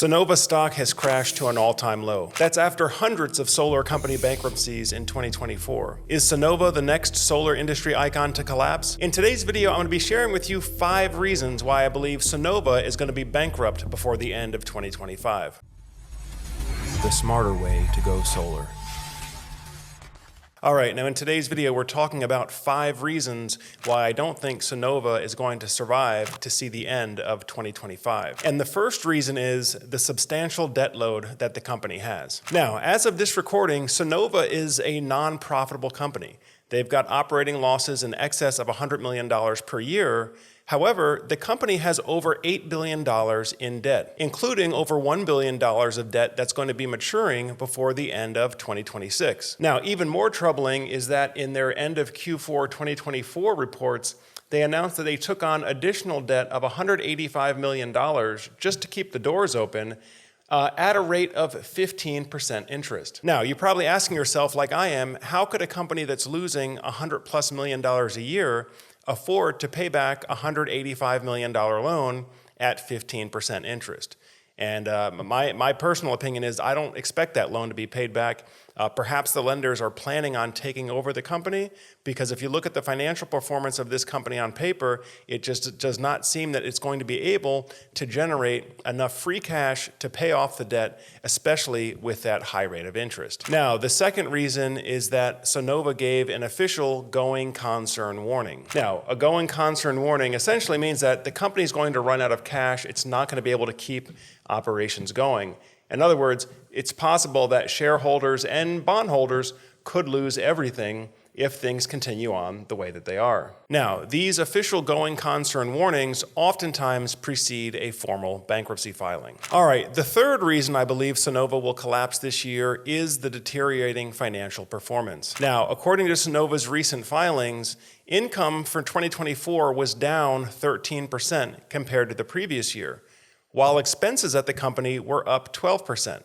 Sunnova stock has crashed to an all-time low. That's after hundreds of solar company bankruptcies in 2024. Is Sunnova the next solar industry icon to collapse? In today's video, I'm going to be sharing with you 5 reasons why I believe Sunnova is going to be bankrupt before the end of 2025. The smarter way to go solar. All right, now in today's video, we're talking about 5 reasons why I don't think Sunnova is going to survive to see the end of 2025. And the first reason is the substantial debt load that the company has. Now, as of this recording, Sunnova is a non-profitable company. They've got operating losses in excess of $100 million per year. However, the company has over $8 billion in debt, including over $1 billion of debt that's going to be maturing before the end of 2026. Now, even more troubling is that in their end of Q4 2024 reports, they announced that they took on additional debt of $185 million just to keep the doors open, at a rate of 15% interest. Now, you're probably asking yourself, like I am, how could a company that's losing $100+ million a year afford to pay back a $185 million loan at 15% interest? And my personal opinion is I don't expect that loan to be paid back. Perhaps the lenders are planning on taking over the company, because if you look at the financial performance of this company on paper, it just does not seem that it's going to be able to generate enough free cash to pay off the debt, especially with that high rate of interest. Now, the second reason is that Sunnova gave an official going concern warning. Now, a going concern warning essentially means that the company is going to run out of cash. It's not going to be able to keep operations going. In other words, it's possible that shareholders and bondholders could lose everything if things continue on the way that they are. Now, these official going concern warnings oftentimes precede a formal bankruptcy filing. All right, the third reason I believe Sunnova will collapse this year is the deteriorating financial performance. Now, according to Sunnova's recent filings, income for 2024 was down 13% compared to the previous year, while expenses at the company were up 12%.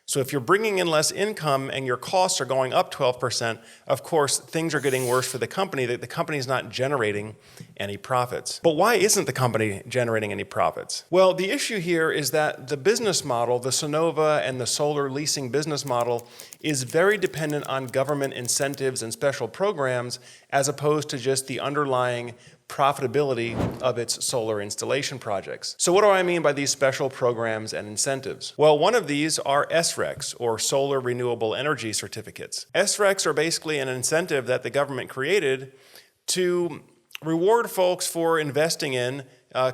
So if you're bringing in less income and your costs are going up 12%, of course, things are getting worse for the company. The company is not generating any profits. But why isn't the company generating any profits? Well, the issue here is that the business model, the Sunnova and the solar leasing business model, is very dependent on government incentives and special programs, as opposed to just the underlying profitability of its solar installation projects. So what do I mean by these special programs and incentives? Well, one of these are SRECs, or Solar Renewable Energy Certificates. SRECs are basically an incentive that the government created to reward folks for investing in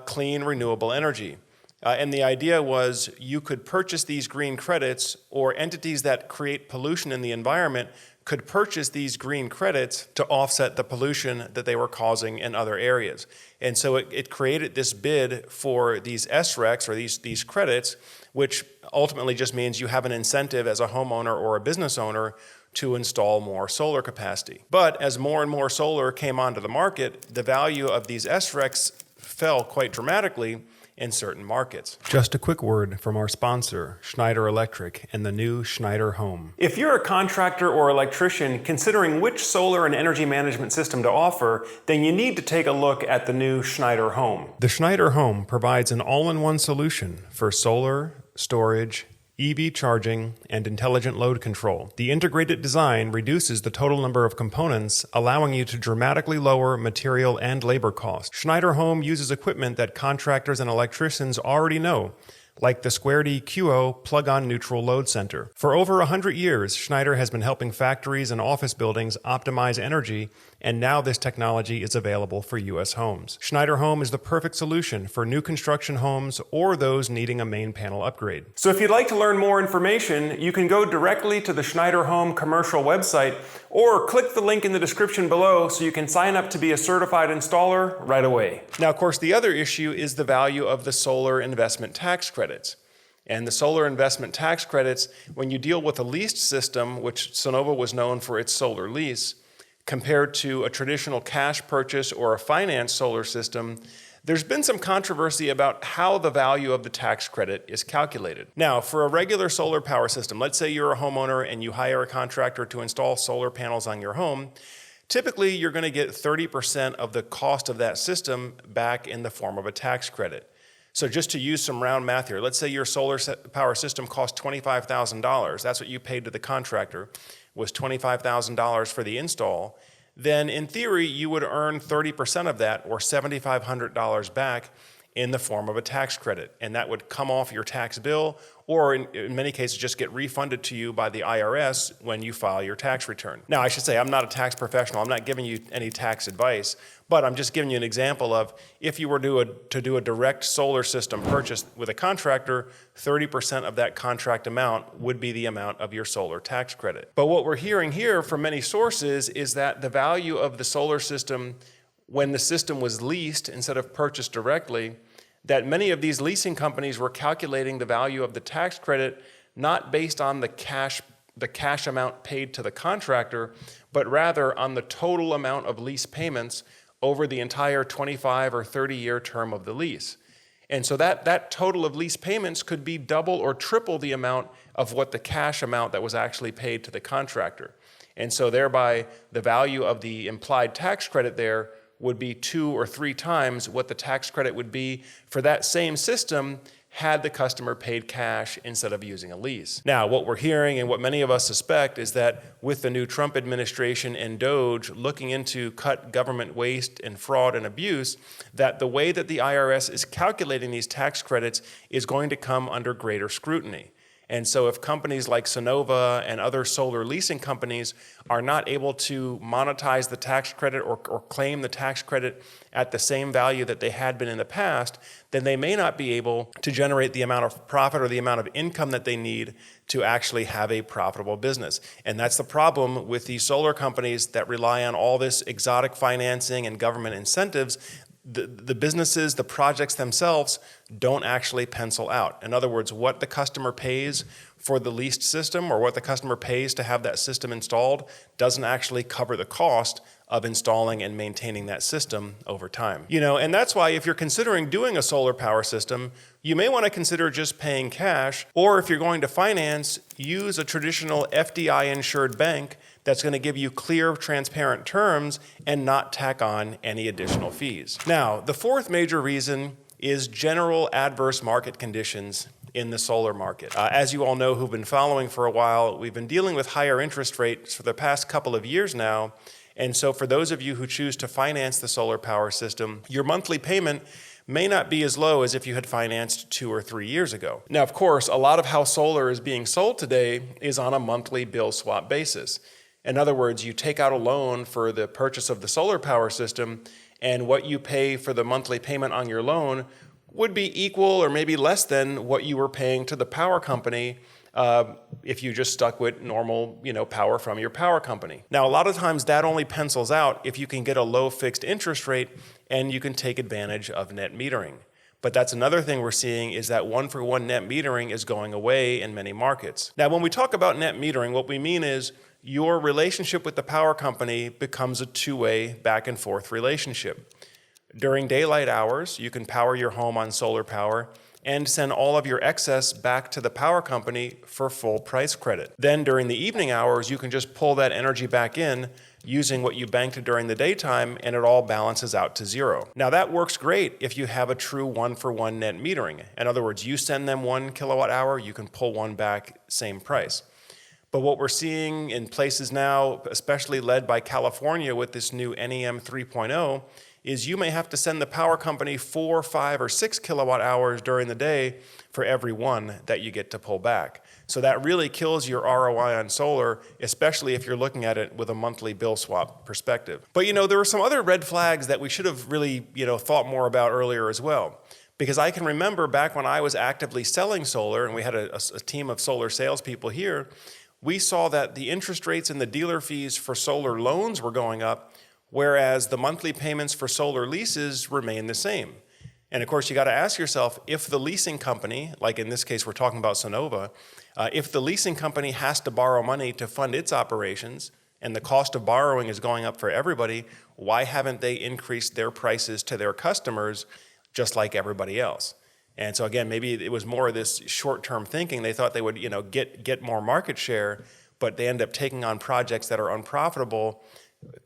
clean, renewable energy. And the idea was you could purchase these green credits, or entities that create pollution in the environment could purchase these green credits to offset the pollution that they were causing in other areas. And so it created this bid for these SRECs, or these credits, which ultimately just means you have an incentive as a homeowner or a business owner to install more solar capacity. But as more and more solar came onto the market, the value of these SRECs fell quite dramatically in certain markets. Just a quick word from our sponsor, Schneider Electric, and the new Schneider Home. If you're a contractor or electrician considering which solar and energy management system to offer, then you need to take a look at the new Schneider Home. The Schneider Home provides an all-in-one solution for solar, storage, EV charging, and intelligent load control. The integrated design reduces the total number of components, allowing you to dramatically lower material and labor costs. Schneider Home uses equipment that contractors and electricians already know, like the Square D QO plug-on neutral load center. For over 100 years, Schneider has been helping factories and office buildings optimize energy, and now this technology is available for U.S. homes. Schneider Home is the perfect solution for new construction homes or those needing a main panel upgrade. So if you'd like to learn more information, you can go directly to the Schneider Home commercial website, or click the link in the description below so you can sign up to be a certified installer right away. Now, of course, the other issue is the value of the solar investment tax credits. And the solar investment tax credits, when you deal with a leased system, which Sunnova was known for its solar lease, compared to a traditional cash purchase or a financed solar system, there's been some controversy about how the value of the tax credit is calculated. Now, for a regular solar power system, let's say you're a homeowner and you hire a contractor to install solar panels on your home, typically you're going to get 30% of the cost of that system back in the form of a tax credit. So just to use some round math here, let's say your solar power system cost $25,000. That's what you paid to the contractor, was $25,000 for the install. Then in theory, you would earn 30% of that, or $7,500 back, in the form of a tax credit. And that would come off your tax bill, or in many cases just get refunded to you by the IRS when you file your tax return. Now, I should say, I'm not a tax professional. I'm not giving you any tax advice, but I'm just giving you an example of if you were to do a direct solar system purchase with a contractor, 30% of that contract amount would be the amount of your solar tax credit. But what we're hearing here from many sources is that the value of the solar system when the system was leased instead of purchased directly, that many of these leasing companies were calculating the value of the tax credit not based on the cash amount paid to the contractor, but rather on the total amount of lease payments over the entire 25 or 30-year term of the lease. And so that total of lease payments could be double or triple the amount of what the cash amount that was actually paid to the contractor. And so thereby, the value of the implied tax credit there would be 2 or 3 times what the tax credit would be for that same system had the customer paid cash instead of using a lease. Now, what we're hearing and what many of us suspect is that with the new Trump administration and DOGE looking into cut government waste and fraud and abuse, that the way that the IRS is calculating these tax credits is going to come under greater scrutiny. And so if companies like Sunnova and other solar leasing companies are not able to monetize the tax credit or claim the tax credit at the same value that they had been in the past, then they may not be able to generate the amount of profit or the amount of income that they need to actually have a profitable business. And that's the problem with these solar companies that rely on all this exotic financing and government incentives. The businesses, the projects themselves don't actually pencil out. In other words, what the customer pays for the leased system or what the customer pays to have that system installed doesn't actually cover the cost of installing and maintaining that system over time. And that's why if you're considering doing a solar power system, you may want to consider just paying cash, or if you're going to finance, use a traditional FDI-insured bank that's going to give you clear, transparent terms and not tack on any additional fees. Now, the fourth major reason is general adverse market conditions in the solar market. As you all know who've been following for a while, we've been dealing with higher interest rates for the past couple of years now. And so for those of you who choose to finance the solar power system, your monthly payment may not be as low as if you had financed 2 or 3 years ago. Now, of course, a lot of how solar is being sold today is on a monthly bill swap basis. In other words, you take out a loan for the purchase of the solar power system, and what you pay for the monthly payment on your loan would be equal or maybe less than what you were paying to the power company if you just stuck with normal, power from your power company. Now, a lot of times that only pencils out if you can get a low fixed interest rate and you can take advantage of net metering. But that's another thing we're seeing is that one-for-one net metering is going away in many markets. Now, when we talk about net metering, what we mean is your relationship with the power company becomes a two-way back and forth relationship. During daylight hours, you can power your home on solar power and send all of your excess back to the power company for full price credit. Then during the evening hours, you can just pull that energy back in using what you banked during the daytime, and it all balances out to zero. Now that works great if you have a true one-for-one net metering. In other words, you send them 1 kilowatt hour, you can pull one back, same price. But what we're seeing in places now, especially led by California with this new NEM 3.0, is you may have to send the power company 4, 5, or 6 kilowatt hours during the day for every one that you get to pull back. So that really kills your ROI on solar, especially if you're looking at it with a monthly bill swap perspective. But there were some other red flags that we should have really thought more about earlier as well. Because I can remember back when I was actively selling solar, and we had a team of solar salespeople here, we saw that the interest rates and the dealer fees for solar loans were going up, whereas the monthly payments for solar leases remain the same. And of course, you got to ask yourself, if the leasing company, like in this case we're talking about Sunnova, if the leasing company has to borrow money to fund its operations, and the cost of borrowing is going up for everybody, why haven't they increased their prices to their customers just like everybody else? And so again, maybe it was more of this short-term thinking. They thought they would get more market share, but they end up taking on projects that are unprofitable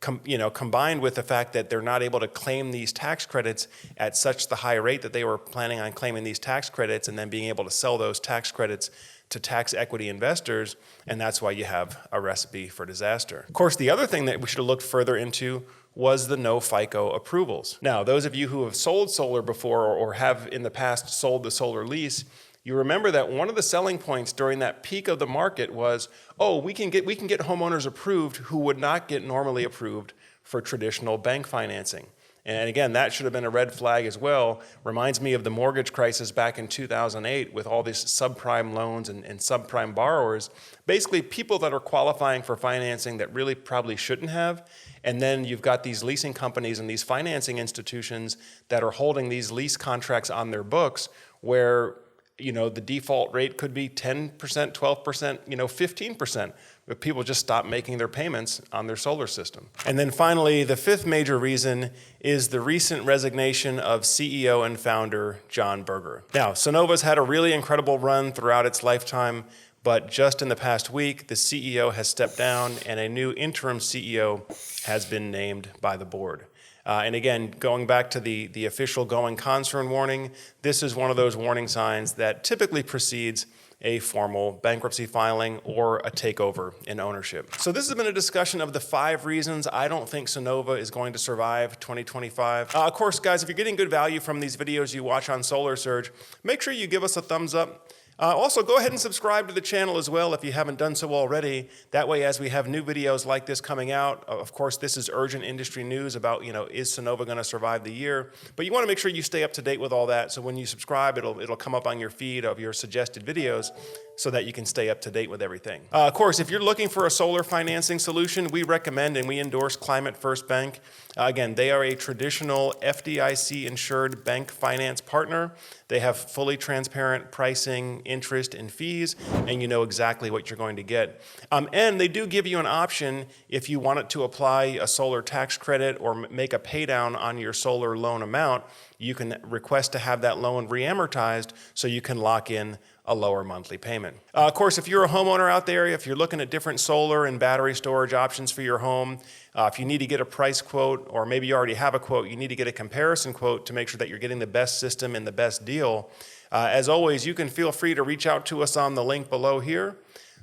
combined with the fact that they're not able to claim these tax credits at such the high rate that they were planning on claiming these tax credits and then being able to sell those tax credits to tax equity investors, and that's why you have a recipe for disaster. Of course, the other thing that we should have looked further into was the no FICO approvals. Now, those of you who have sold solar before or have in the past sold the solar lease, you remember that one of the selling points during that peak of the market was, oh, we can get homeowners approved who would not get normally approved for traditional bank financing. And again, that should have been a red flag as well. Reminds me of the mortgage crisis back in 2008 with all these subprime loans and subprime borrowers. Basically, people that are qualifying for financing that really probably shouldn't have. And then you've got these leasing companies and these financing institutions that are holding these lease contracts on their books where the default rate could be 10%, 12%, 15%. But people just stop making their payments on their solar system. And then finally, the fifth major reason is the recent resignation of CEO and founder John Berger. Now, Sunnova's had a really incredible run throughout its lifetime, but just in the past week, the CEO has stepped down and a new interim CEO has been named by the board. And again, going back to the official going concern warning, this is one of those warning signs that typically precedes a formal bankruptcy filing or a takeover in ownership. So this has been a discussion of the 5 reasons I don't think Sunnova is going to survive 2025. Of course, guys, if you're getting good value from these videos you watch on Solar Surge, make sure you give us a thumbs up. Also, go ahead and subscribe to the channel as well if you haven't done so already. That way, as we have new videos like this coming out, of course, this is urgent industry news about, is Sunnova going to survive the year? But you want to make sure you stay up to date with all that. So when you subscribe, it'll come up on your feed of your suggested videos so that you can stay up to date with everything. Of course, if you're looking for a solar financing solution, we recommend and we endorse Climate First Bank. Again, they are a traditional FDIC-insured bank finance partner. They have fully transparent pricing, interest, and fees, and you know exactly what you're going to get. And they do give you an option if you wanted to apply a solar tax credit or make a pay down on your solar loan amount. You can request to have that loan re-amortized so you can lock in a lower monthly payment. Of course, if you're a homeowner out there, if you're looking at different solar and battery storage options for your home, if you need to get a price quote, or maybe you already have a quote, you need to get a comparison quote to make sure that you're getting the best system and the best deal. As always, you can feel free to reach out to us on the link below here.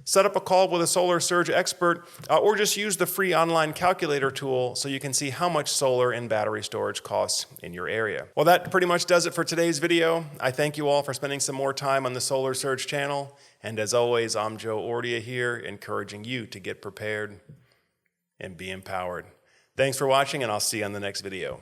Set up a call with a Solar Surge expert, or just use the free online calculator tool so you can see how much solar and battery storage costs in your area. Well, that pretty much does it for today's video. I thank you all for spending some more time on the Solar Surge channel. And as always, I'm Joe Ordia here, encouraging you to get prepared and be empowered. Thanks for watching, and I'll see you on the next video.